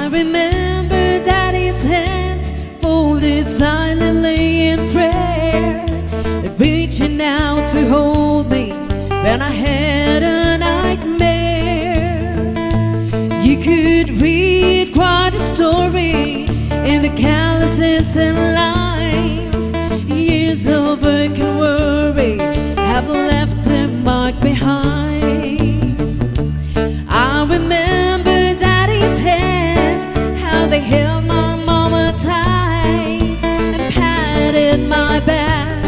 I remember Daddy's hands folded silently in prayer, reaching out to hold me when I had a nightmare. You could read quite a story in the calluses and lines. Years of work and worry have left a mark behind. I remember Daddy's hands, how they held my mama tight and patted my back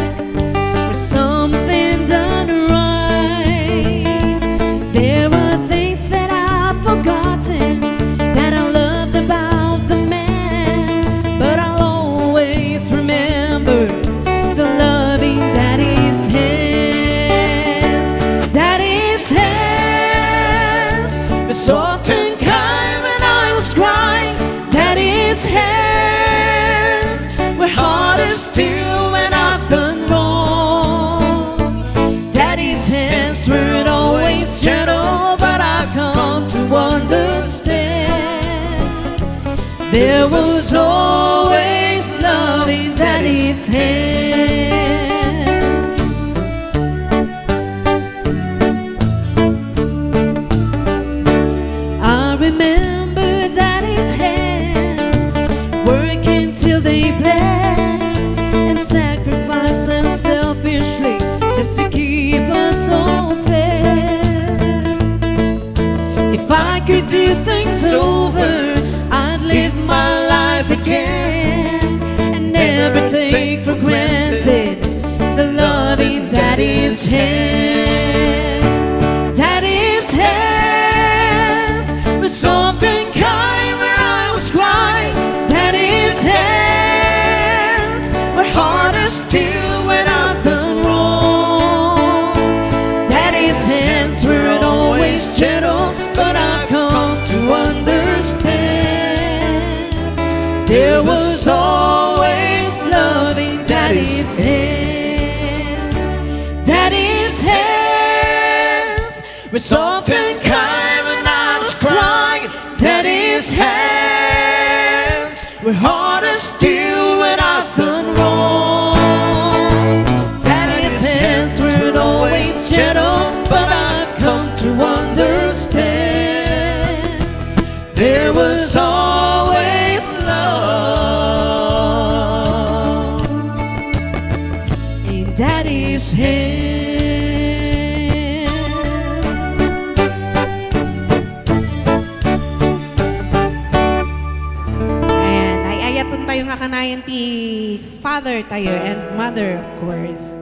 for something done right. There are things that I've forgotten that I loved about the man, but I'll always remember the loving Daddy's hands. Daddy's hands were soft and kind when I was crying. Daddy's hands were hard as steel when I've done wrong. Daddy's hands weren't always gentle, but I've come to understand there was always love in Daddy's hands. I remember Daddy's hands working till they bled and sacrificing selfishly just to keep us all fed. If I could do things over, I'd live my life again and never take for granted the loving Daddy's hands. Daddy's hands were soft and kind when I was crying. Daddy's hands were hard as steel when I've done wrong. Daddy's hands weren't always gentle, but I've come to understand there was always love in Daddy's hands. Daddy's hands were soft and kind when I was crying. Daddy's hands were hard as steel when I've done wrong. Daddy's hands weren't always gentle, but I've come to understand there was always love in Daddy's hands. Ayan, ay ayatun tayo nga kanayan ti father tayo and mother, of course.